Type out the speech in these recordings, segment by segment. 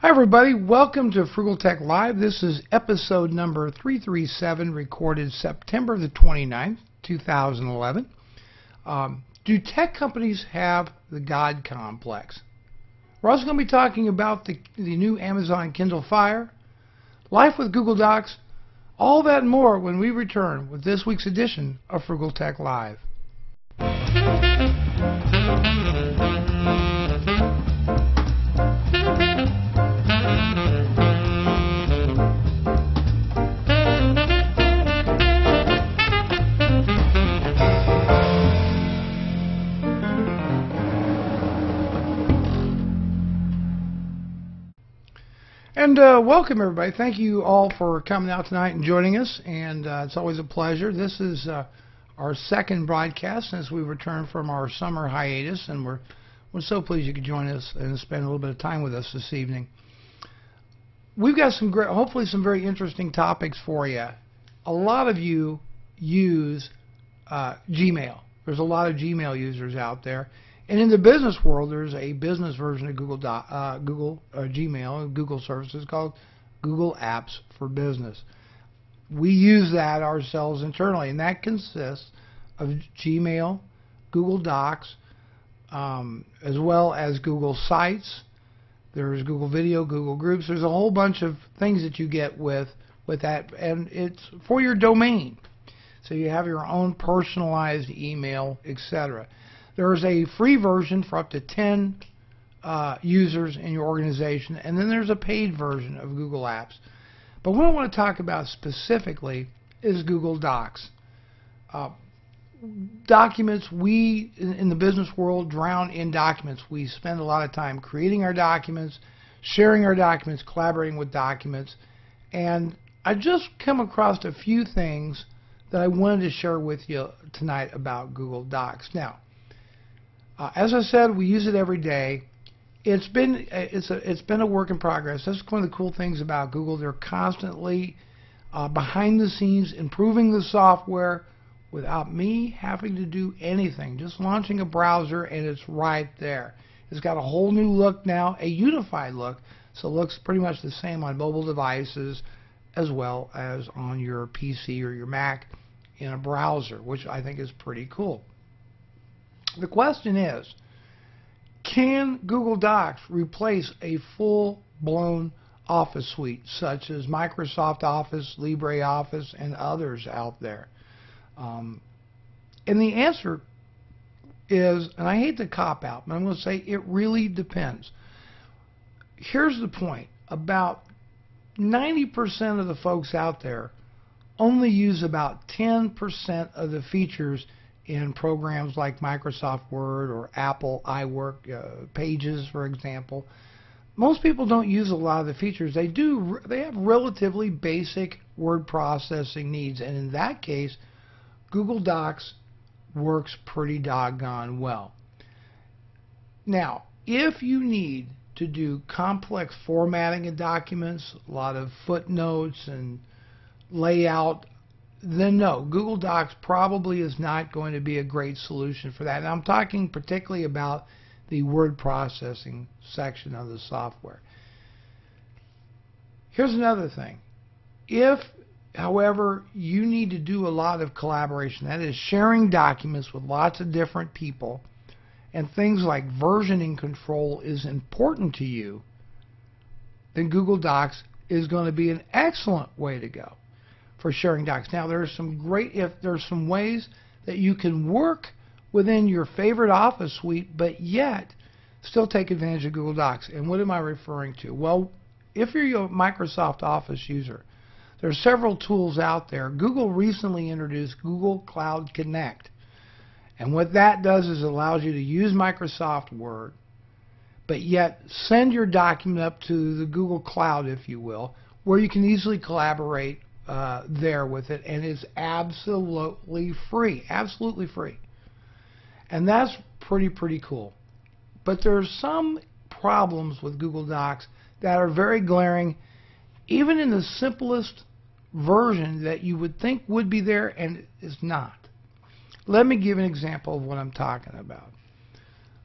Hi everybody, welcome to FrugalTech-Live. This is episode number 337, recorded September the 29th, 2011. Do tech companies have the God complex? We're also going to be talking about the new Amazon Kindle Fire, life with Google Docs, all that and more when we return with this week's edition of FrugalTech-Live. And welcome everybody. Thank you all for coming out tonight and joining us, and it's always a pleasure. This is our second broadcast since we returned from our summer hiatus, and we're so pleased you could join us and spend a little bit of time with us this evening. We've got some great, hopefully some very interesting topics for you. A lot of you use Gmail. There's a lot of Gmail users out there. And in the business world, there's a business version of Gmail, Google services called Google Apps for Business. We use that ourselves internally, and that consists of Gmail, Google Docs, as well as Google Sites. There's Google Video, Google Groups. There's a whole bunch of things that you get with that, and it's for your domain. So you have your own personalized email, etc. There's a free version for up to 10 users in your organization, and then there's a paid version of Google Apps. But what I want to talk about specifically is Google Docs. Documents, we in the business world drown in documents. We spend a lot of time creating our documents, sharing our documents, collaborating with documents, and I just come across a few things that I wanted to share with you tonight about Google Docs. Now, as I said, we use it every day. It's been a work in progress. That's one of the cool things about Google. They're constantly behind the scenes improving the software without me having to do anything. Just launching a browser and it's right there. It's got a whole new look now, a unified look. So it looks pretty much the same on mobile devices as well as on your PC or your Mac in a browser, which I think is pretty cool. The question is, can Google Docs replace a full-blown Office suite, such as Microsoft Office, LibreOffice, and others out there? And the answer is, and I hate to cop out, but I'm going to say it really depends. Here's the point. About 90% of the folks out there only use about 10% of the features in programs like Microsoft Word or Apple iWork, Pages, for example. Most people don't use a lot of the features. They have relatively basic word processing needs, and in that case, Google Docs works pretty doggone well. Now, if you need to do complex formatting of documents, a lot of footnotes and layout, then no, Google Docs probably is not going to be a great solution for that. And I'm talking particularly about the word processing section of the software. Here's another thing. If, however, you need to do a lot of collaboration, that is sharing documents with lots of different people, and things like versioning control is important to you, then Google Docs is going to be an excellent way to go for sharing docs. Now, there's some ways that you can work within your favorite Office suite, but yet still take advantage of Google Docs. And what am I referring to? Well, if you're a Microsoft Office user, there are several tools out there. Google recently introduced Google Cloud Connect. And what that does is it allows you to use Microsoft Word, but yet send your document up to the Google Cloud, if you will, where you can easily collaborate there with it, and it's absolutely free. Absolutely free. And that's pretty cool. But there's some problems with Google Docs that are very glaring, even in the simplest version that you would think would be there, and it's not. Let me give an example of what I'm talking about.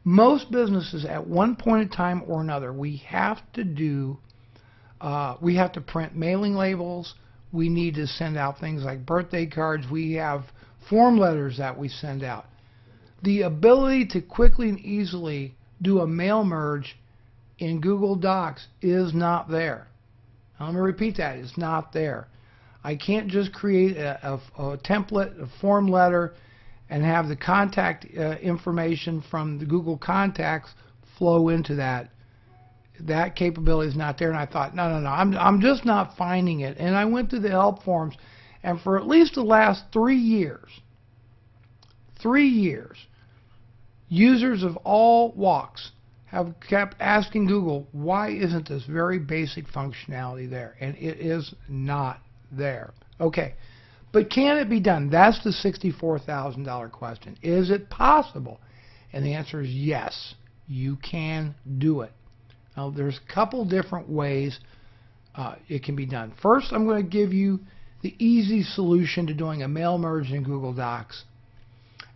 Most businesses at one point in time or another, we have to print mailing labels. We need to send out things like birthday cards. We have form letters that we send out. The ability to quickly and easily do a mail merge in Google Docs is not there. Now, let me repeat that. It's not there. I can't just create a template, a form letter, and have the contact information from the Google Contacts flow into that. That capability is not there, and I thought, no, I'm just not finding it. And I went to the help forums, and for at least the last 3 years, users of all walks have kept asking Google, why isn't this very basic functionality there? And it is not there. Okay, but can it be done? That's the $64,000 question. Is it possible? And the answer is yes, you can do it. Now, there's a couple different ways it can be done. First, I'm going to give you the easy solution to doing a mail merge in Google Docs,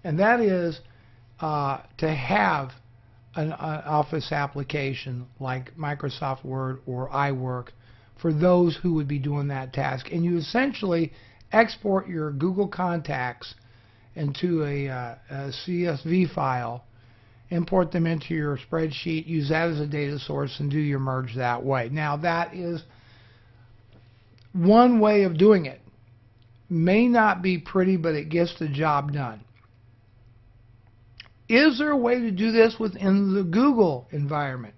and that is to have an Office application like Microsoft Word or iWork for those who would be doing that task. And you essentially export your Google Contacts into a CSV file, import them into your spreadsheet, use that as a data source, and do your merge that way. Now, that is one way of doing it. May not be pretty, but it gets the job done. Is there a way to do this within the Google environment?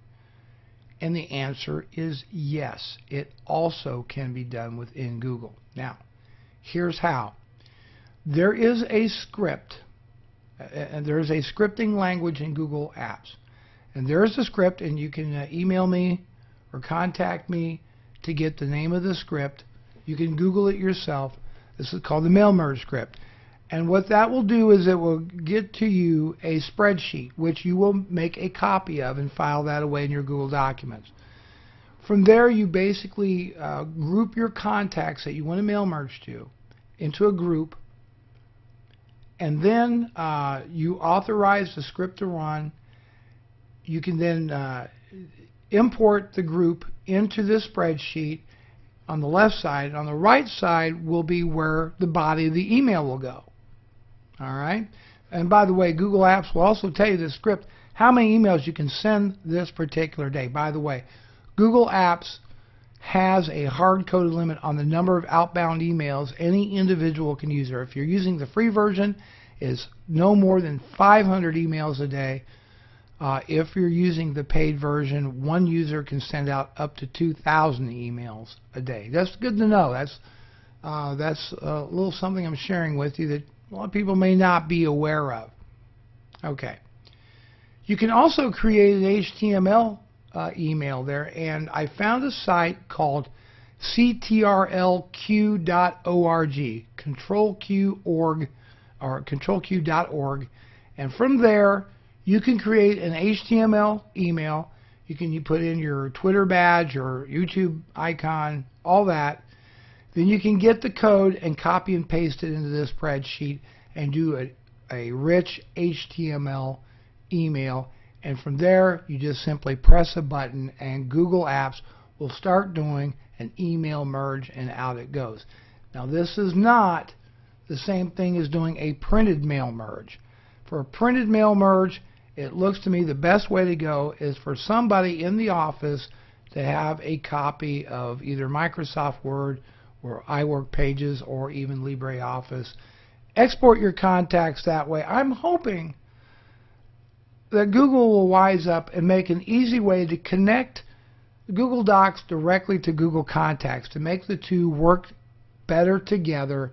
And the answer is yes. It also can be done within Google. Now, here's how. There is a script, and there is a scripting language in Google Apps. And there's a script, and you can email me or contact me to get the name of the script. You can Google it yourself. This is called the mail merge script. And what that will do is it will get to you a spreadsheet, which you will make a copy of and file that away in your Google Documents. From there, you basically group your contacts that you want to mail merge to into a group, and then you authorize the script to run. You can then import the group into this spreadsheet on the left side. On the right side will be where the body of the email will go. All right. And by the way, Google Apps will also tell you the script how many emails you can send this particular day. By the way, Google Apps has a hard-coded limit on the number of outbound emails any individual can use. Or if you're using the free version, it's no more than 500 emails a day. If you're using the paid version, one user can send out up to 2,000 emails a day. That's good to know. That's a little something I'm sharing with you that a lot of people may not be aware of. Okay. You can also create an HTML email there, and I found a site called ctrlq.org, controlq.org, or controlq.org, and from there you can create an HTML email. You put in your Twitter badge or YouTube icon, all that. Then you can get the code and copy and paste it into this spreadsheet and do a rich HTML email. And from there, you just simply press a button and Google Apps will start doing an email merge, and out it goes. Now, this is not the same thing as doing a printed mail merge. For a printed mail merge, it looks to me the best way to go is for somebody in the office to have a copy of either Microsoft Word or iWork Pages or even LibreOffice. Export your contacts that way. I'm hoping that Google will wise up and make an easy way to connect Google Docs directly to Google Contacts to make the two work better together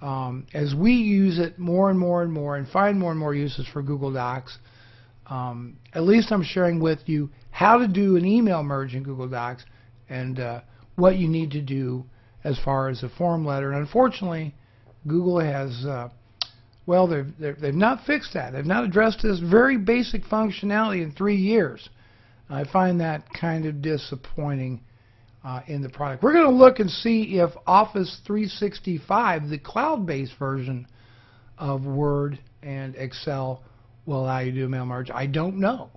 as we use it more and more and more and find more and more uses for Google Docs. At least I'm sharing with you how to do an email merge in Google Docs and what you need to do as far as a form letter. And unfortunately, Google has, well, they've not fixed that. They've not addressed this very basic functionality in 3 years. I find that kind of disappointing in the product. We're going to look and see if Office 365, the cloud-based version of Word and Excel, will allow you to do a mail merge? I don't know,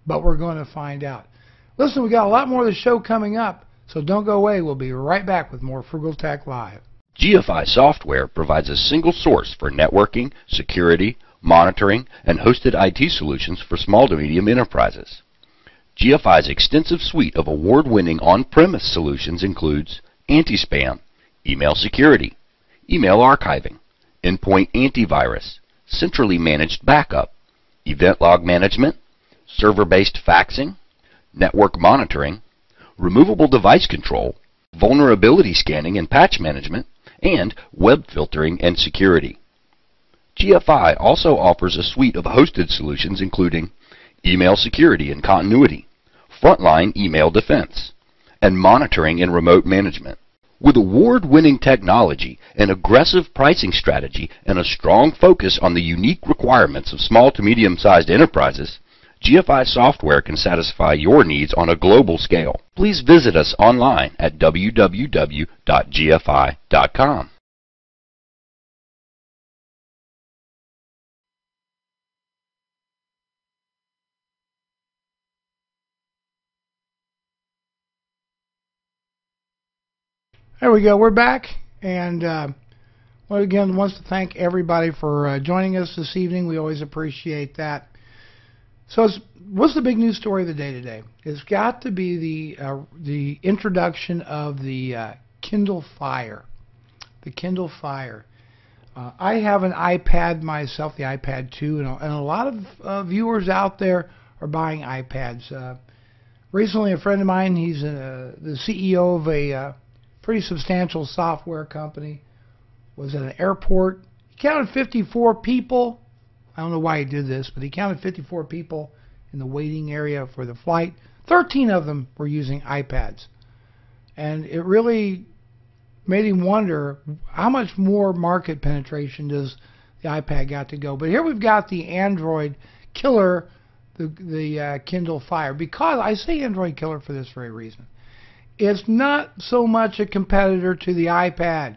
but we're going to find out. Listen, we got a lot more of the show coming up, so don't go away. We'll be right back with more Frugal Tech Live. GFI software provides a single source for networking, security, monitoring, and hosted IT solutions for small to medium enterprises. GFI's extensive suite of award-winning on-premise solutions includes anti-spam, email security, email archiving, endpoint antivirus, centrally managed backup, event log management, server-based faxing, network monitoring, removable device control, vulnerability scanning and patch management, and web filtering and security. GFI also offers a suite of hosted solutions including email security and continuity, frontline email defense, and monitoring and remote management. With award-winning technology, an aggressive pricing strategy, and a strong focus on the unique requirements of small to medium-sized enterprises, GFI software can satisfy your needs on a global scale. Please visit us online at www.gfi.com. There we go. We're back, and well, again, wants to thank everybody for joining us this evening. We always appreciate that. So, what's the big news story of the day today? It's got to be the introduction of the Kindle Fire. The Kindle Fire. I have an iPad myself, the iPad 2, and a lot of viewers out there are buying iPads. Recently, a friend of mine, he's the CEO of a pretty substantial software company, was at an airport. He counted 54 people. I don't know why he did this, but he counted 54 people in the waiting area for the flight. 13 of them were using iPads. And it really made him wonder how much more market penetration does the iPad got to go. But here we've got the Android killer, the Kindle Fire. Because I say Android killer for this very reason. It's not so much a competitor to the iPad.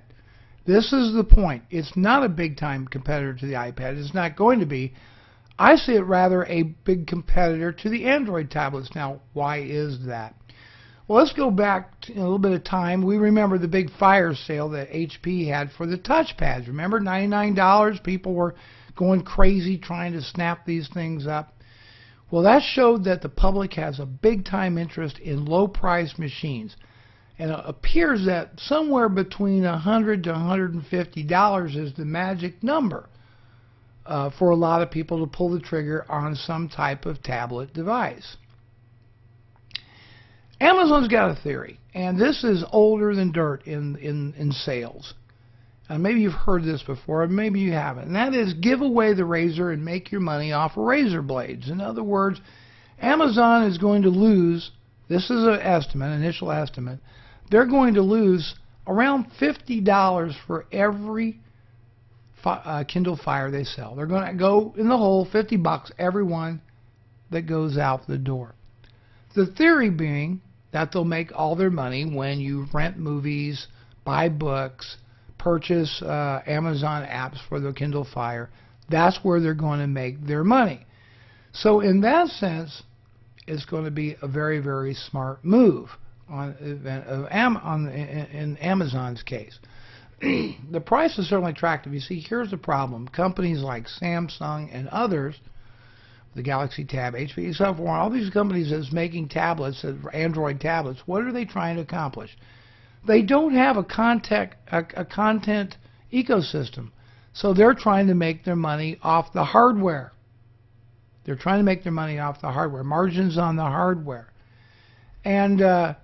This is the point. It's not a big-time competitor to the iPad. It's not going to be. I see it rather a big competitor to the Android tablets. Now, why is that? Well, let's go back to a little bit of time. We remember the big fire sale that HP had for the touchpads. Remember, $99? People were going crazy trying to snap these things up. Well, that showed that the public has a big-time interest in low-priced machines. And it appears that somewhere between $100 to $150 is the magic number for a lot of people to pull the trigger on some type of tablet device. Amazon's got a theory, and this is older than dirt in sales. Maybe you've heard this before, or maybe you haven't. And that is, give away the razor and make your money off of razor blades. In other words, Amazon is going to lose, this is an estimate, initial estimate, they're going to lose around $50 for every Kindle Fire they sell. They're going to go in the hole, $50 every one that goes out the door. The theory being that they'll make all their money when you rent movies, buy books, purchase Amazon apps for the Kindle Fire. That's where they're going to make their money. So in that sense, it's going to be a very, very smart move in Amazon's case. The price is certainly attractive. You see, here's the problem. Companies like Samsung and others, the Galaxy Tab, HP, so forth, all these companies that's making tablets, Android tablets, what are they trying to accomplish? They don't have a content ecosystem. So they're trying to make their money off the hardware. They're trying to make their money off the hardware, margins on the hardware. And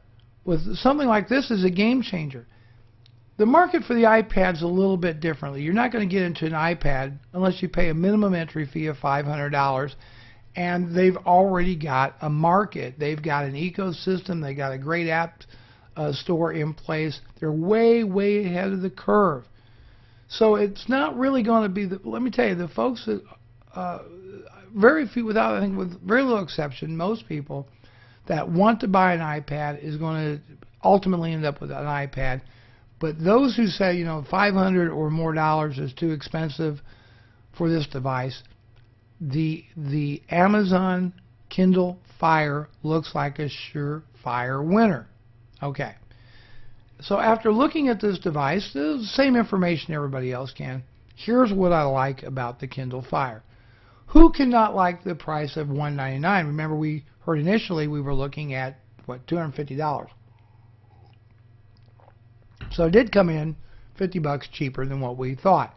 with something like this is a game changer. The market for the iPad's a little bit differently. You're not going to get into an iPad unless you pay a minimum entry fee of $500, and they've already got a market. They've got an ecosystem. They've got a great app store in place. They're way, way ahead of the curve. So it's not really going to be, let me tell you, the folks that, very few, I think with very little exception, most people that want to buy an iPad is going to ultimately end up with an iPad. But those who say, $500 or more is too expensive for this device, the Amazon Kindle Fire looks like a surefire winner. Okay. So after looking at this device, the same information everybody else can. Here's what I like about the Kindle Fire. Who cannot like the price of $199? Remember, we heard initially we were looking at, what, $250. So it did come in $50 cheaper than what we thought.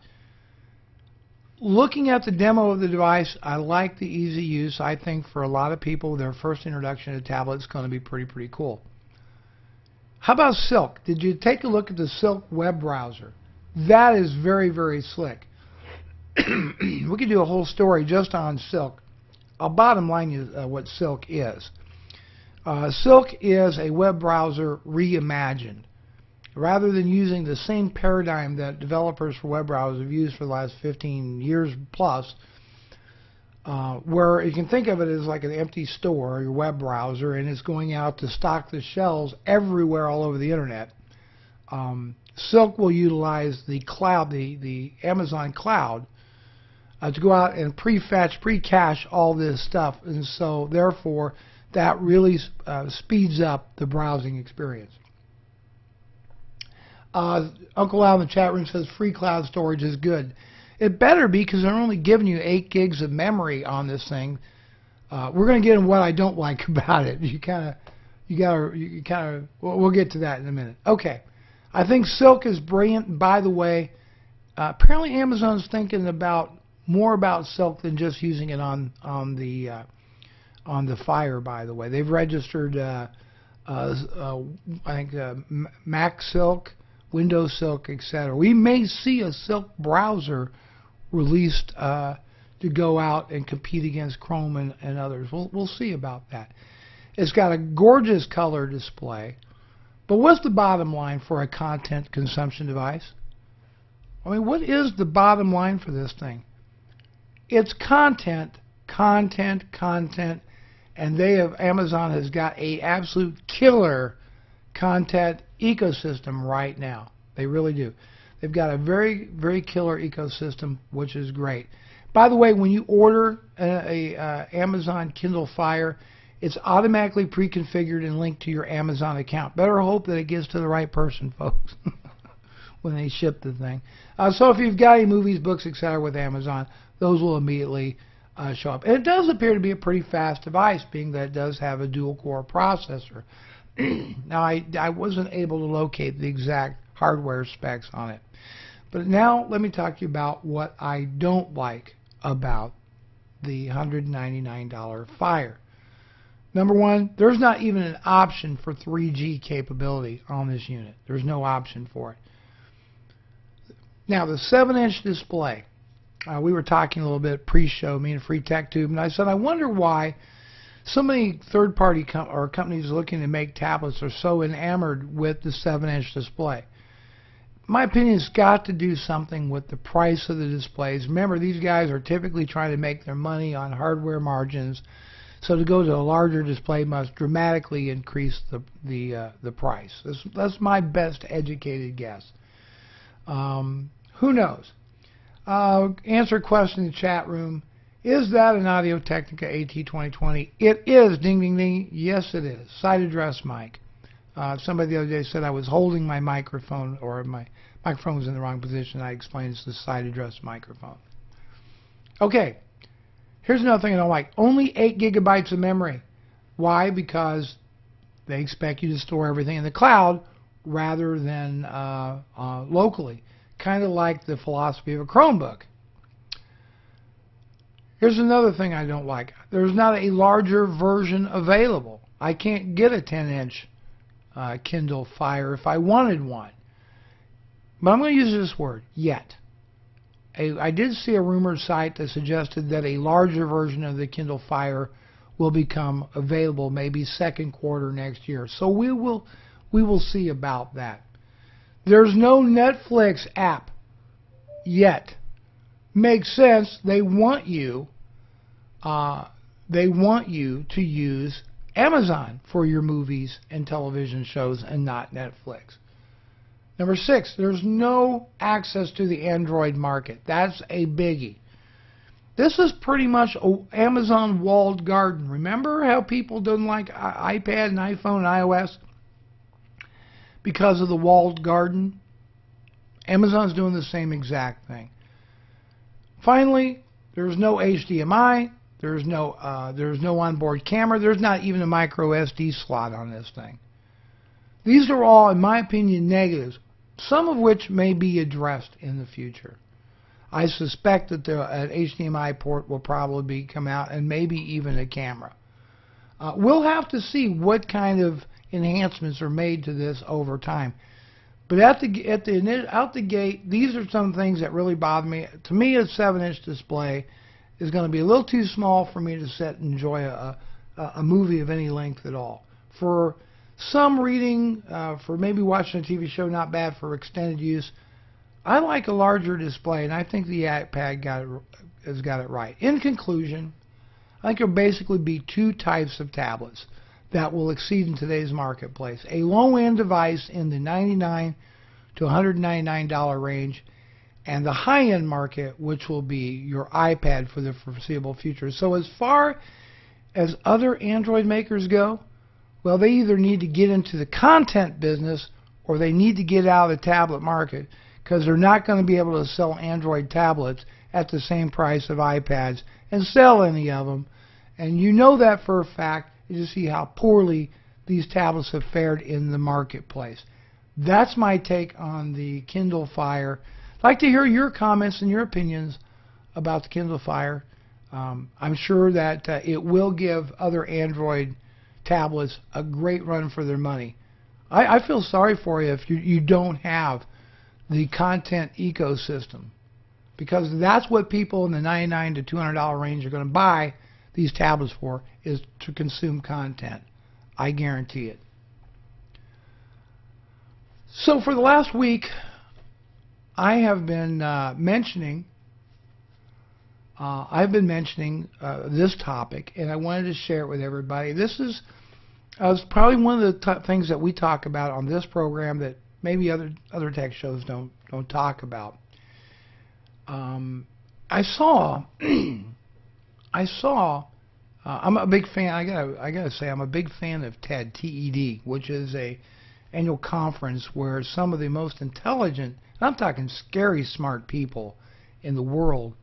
Looking at the demo of the device, I like the easy use. I think for a lot of people, their first introduction to tablets is going to be pretty cool. How about Silk? Did you take a look at the Silk web browser? That is very slick. We could do a whole story just on Silk. Bottom line is what Silk is. Silk is a web browser reimagined. Rather than using the same paradigm that developers for web browsers have used for the last 15 years plus, where you can think of it as like an empty store, your web browser, and it's going out to stock the shelves everywhere all over the internet. Silk will utilize the cloud, the Amazon cloud, to go out and pre-fetch, pre-cache all this stuff, and so therefore that really speeds up the browsing experience. Uncle Al in the chat room says free cloud storage is good. It better be, because they're only giving you 8 gigs of memory on this thing. We're going to get into what I don't like about it. We'll get to that in a minute. Okay. I think Silk is brilliant. By the way, apparently Amazon's thinking more about Silk than just using it on the Fire. By the way, they've registered I think Mac Silk, Windows Silk, etc. We may see a Silk browser released to go out and compete against Chrome and others. We'll see about that. It's got a gorgeous color display. But what's the bottom line for a content consumption device? I mean, what is the bottom line for this thing? It's content, and Amazon has got a absolute killer content ecosystem right now. They really do. They've got a very killer ecosystem, which is great. By the way, when you order a Amazon Kindle Fire, it's automatically pre-configured and linked to your Amazon account. Better hope that it gets to the right person, folks, when they ship the thing. So if you've got any movies, books, etc. with Amazon, those will immediately show up. And it does appear to be a pretty fast device, being that it does have a dual-core processor. Now, I wasn't able to locate the exact hardware specs on it. But now let me talk to you about what I don't like about the $199 Fire. Number one, there's not even an option for 3G capability on this unit. There's no option for it. Now, the 7-inch display. We were talking a little bit pre-show, me and Free Tech Tube, and I said, I wonder why so many third-party companies looking to make tablets are so enamored with the 7-inch display. My opinion, it's got to do something with the price of the displays. Remember, these guys are typically trying to make their money on hardware margins, so to go to a larger display must dramatically increase the price. That's my best educated guess. Who knows? Answer a question in the chat room. Is that an Audio-Technica AT2020? It is. Ding, ding, ding. Yes, it is. Side address mic. Somebody the other day said I was holding my microphone, or my microphone was in the wrong position. I explained it's the side address microphone. Okay. Here's another thing I don't like. Only 8 gigabytes of memory. Why? Because they expect you to store everything in the cloud rather than locally. Kind of like the philosophy of a Chromebook. Here's another thing I don't like. There's not a larger version available. I can't get a 10-inch Kindle Fire if I wanted one. But I'm going to use this word, yet. I did see a rumor site that suggested that a larger version of the Kindle Fire will become available maybe second quarter next year. So we will see about that. There's no Netflix app yet. Makes sense. They want you to use Amazon for your movies and television shows and not Netflix. Number 6, there's no access to the Android market. That's a biggie. This is pretty much a Amazon walled garden. Remember how people didn't like iPad and iPhone and iOS because of the walled garden? Amazon's doing the same exact thing. Finally, there's no HDMI, there's no onboard camera, there's not even a micro SD slot on this thing. These are all, in my opinion, negatives, some of which may be addressed in the future. I suspect that an HDMI port will probably come out, and maybe even a camera. We'll have to see what kind of enhancements are made to this over time. But out the gate, these are some things that really bother me. To me, a 7-inch display is going to be a little too small for me to sit and enjoy a movie of any length at all. For some reading, for maybe watching a TV show, not bad for extended use. I like a larger display, and I think the iPad has got it right. In conclusion, I think there will basically be two types of tablets that will exceed in today's marketplace. A low-end device in the $99 to $199 range, and the high-end market, which will be your iPad for the foreseeable future. So as far as other Android makers go, well, they either need to get into the content business or they need to get out of the tablet market, because they're not going to be able to sell Android tablets at the same price of iPads and sell any of them. And you know that for a fact. You just see how poorly these tablets have fared in the marketplace. That's my take on the Kindle Fire. I'd like to hear your comments and your opinions about the Kindle Fire. I'm sure that it will give other Android tablets a great run for their money. I feel sorry for you if you don't have the content ecosystem, because that's what people in the $99 to $200 range are going to buy these tablets for, is to consume content. I guarantee it. So for the last week, I have been mentioning this topic, and I wanted to share it with everybody. This is probably one of the things that we talk about on this program that maybe other tech shows don't talk about. I saw I'm a big fan. I gotta say, I'm a big fan of TED, TED, which is a annual conference where some of the most intelligent, and I'm talking scary smart people in the world,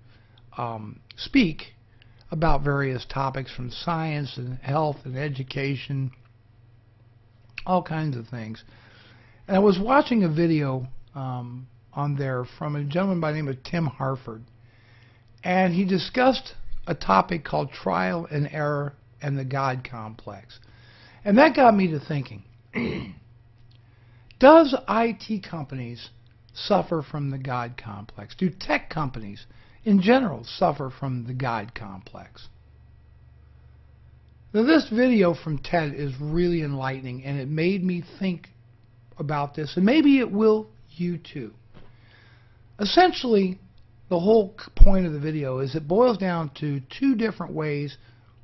speak about various topics from science and health and education, all kinds of things. And I was watching a video on there from a gentleman by the name of Tim Harford, and he discussed a topic called trial and error and the God complex. And that got me to thinking, does IT companies suffer from the God complex? Do tech companies in general suffer from the God complex? Now, this video from TED is really enlightening, and it made me think about this, and maybe it will you too. Essentially, the whole point of the video is it boils down to two different ways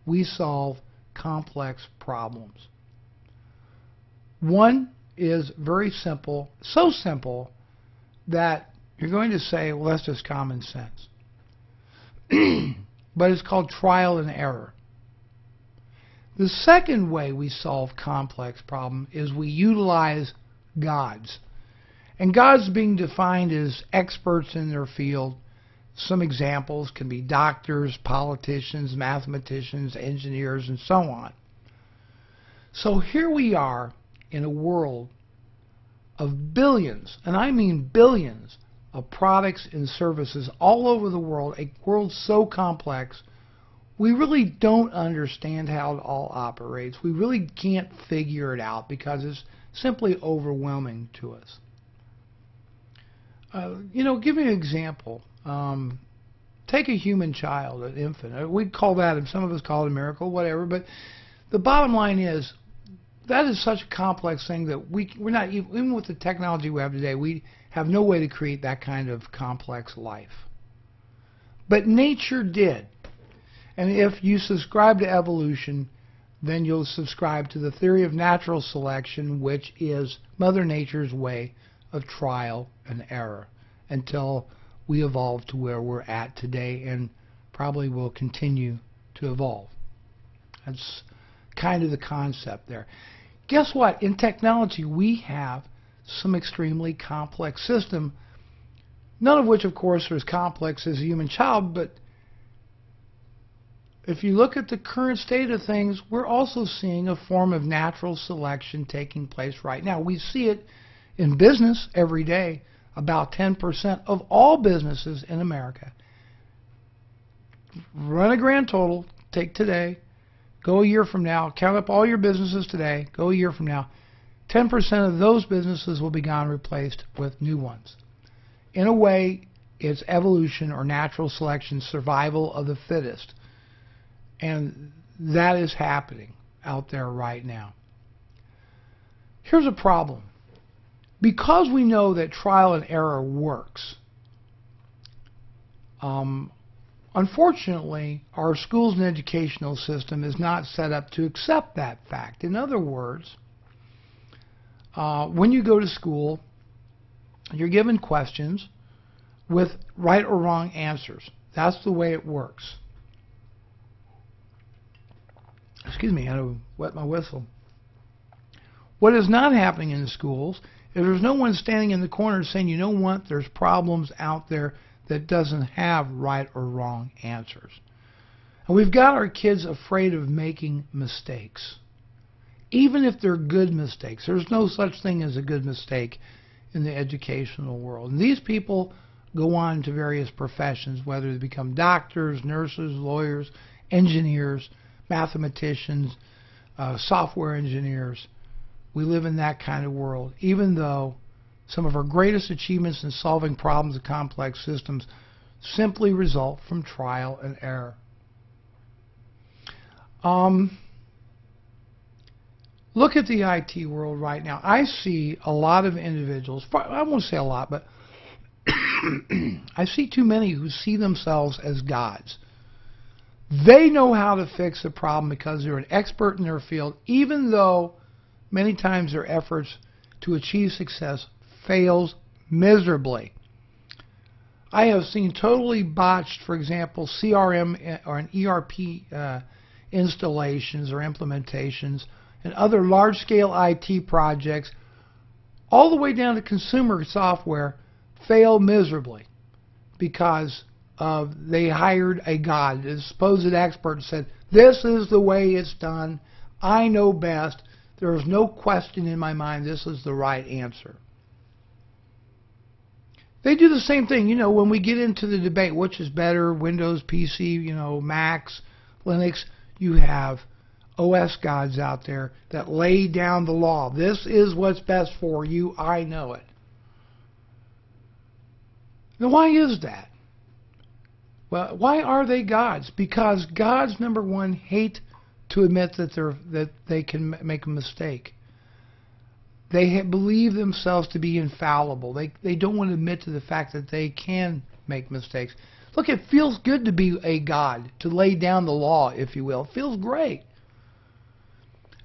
we solve complex problems. One is very simple, so simple that you're going to say, well, that's just common sense. But it's called trial and error. The second way we solve complex problems is we utilize gods. And gods being defined as experts in their field. Some examples can be doctors, politicians, mathematicians, engineers, and so on. So here we are in a world of billions, and I mean billions, of products and services all over the world, a world so complex, we really don't understand how it all operates. We really can't figure it out because it's simply overwhelming to us. Give me an example. Take a human child, an infant. We'd call that, and some of us call it a miracle, whatever. But the bottom line is, that is such a complex thing that we're not, even with the technology we have today, we have no way to create that kind of complex life. But nature did. And if you subscribe to evolution, then you'll subscribe to the theory of natural selection, which is Mother Nature's way of trial and error until we evolve to where we're at today, and probably will continue to evolve. That's kind of the concept there. Guess what? In technology, we have some extremely complex system, none of which, of course, are as complex as a human child, but if you look at the current state of things, we're also seeing a form of natural selection taking place right now. We see it in business every day. About 10% of all businesses in America. Run a grand total, take today, go a year from now, count up all your businesses today, go a year from now, 10% of those businesses will be gone, replaced with new ones. In a way, it's evolution or natural selection, survival of the fittest. And that is happening out there right now. Here's a problem. Because we know that trial and error works, unfortunately, our schools and educational system is not set up to accept that fact. In other words, when you go to school, you're given questions with right or wrong answers. That's the way it works. Excuse me, I had to wet my whistle. What is not happening in the schools is there's no one standing in the corner saying, you know what, there's problems out there that doesn't have right or wrong answers. And we've got our kids afraid of making mistakes. Even if they're good mistakes. There's no such thing as a good mistake in the educational world. And these people go on to various professions, whether they become doctors, nurses, lawyers, engineers, mathematicians, software engineers. We live in that kind of world, even though some of our greatest achievements in solving problems of complex systems simply result from trial and error. Look at the IT world right now. I see a lot of individuals, I won't say a lot, but I see too many who see themselves as gods. They know how to fix a problem because they're an expert in their field, even though many times their efforts to achieve success fails miserably. I have seen totally botched, for example, CRM or an ERP installations or implementations and other large-scale IT projects, all the way down to consumer software, fail miserably because they hired a god, a supposed expert, and said, this is the way it's done, I know best, there is no question in my mind this is the right answer. They do the same thing, when we get into the debate, which is better, Windows, PC, Macs, Linux, you have OS gods out there that lay down the law. This is what's best for you, I know it. Now why is that? Well, why are they gods? Because gods, number one, hate to admit that they can make a mistake. They believe themselves to be infallible. They don't want to admit to the fact that they can make mistakes. Look, it feels good to be a god, to lay down the law, if you will. It feels great.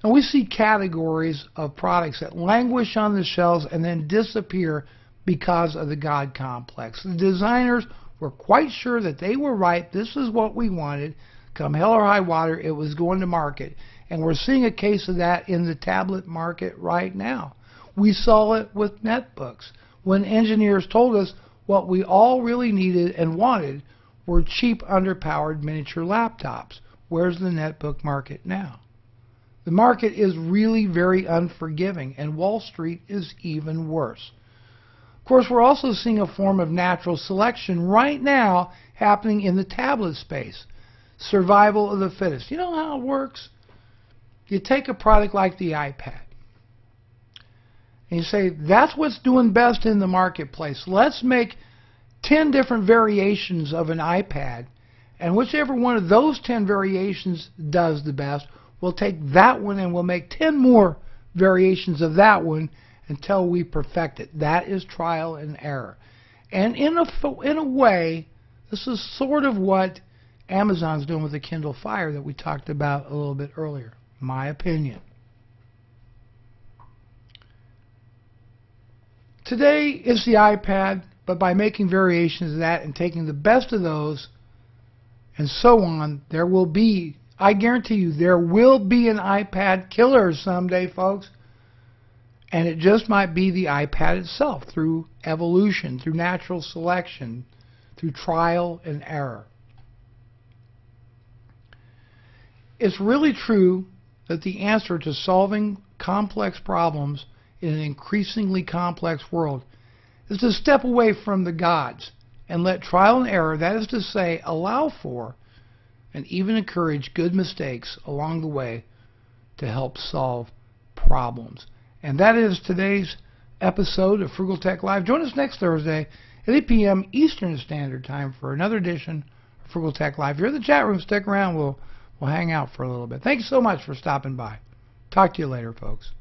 And we see categories of products that languish on the shelves and then disappear because of the god complex. The designers were quite sure that they were right. This is what we wanted. Come hell or high water, it was going to market. And we're seeing a case of that in the tablet market right now. We saw it with netbooks. When engineers told us what we all really needed and wanted were cheap, underpowered miniature laptops. Where's the netbook market now? The market is really very unforgiving, and Wall Street is even worse. Of course, we're also seeing a form of natural selection right now happening in the tablet space. Survival of the fittest. You know how it works? You take a product like the iPad, and you say, that's what's doing best in the marketplace. Let's make 10 different variations of an iPad, and whichever one of those 10 variations does the best, we'll take that one and we'll make 10 more variations of that one until we perfect it. That is trial and error. And in a way, this is sort of what Amazon's doing with the Kindle Fire that we talked about a little bit earlier, my opinion. Today it's the iPad, but by making variations of that and taking the best of those and so on. There will be, I guarantee you, there will be an iPad killer someday, folks. And it just might be the iPad itself, through evolution, through natural selection, through trial and error. It's really true that the answer to solving complex problems in an increasingly complex world is to step away from the gods and let trial and error, that is to say, allow for and even encourage good mistakes along the way to help solve problems. And that is today's episode of Frugal Tech Live. Join us next Thursday at 8 p.m. Eastern Standard Time for another edition of Frugal Tech Live. If you're in the chat room, stick around. We'll hang out for a little bit. Thanks so much for stopping by. Talk to you later, folks.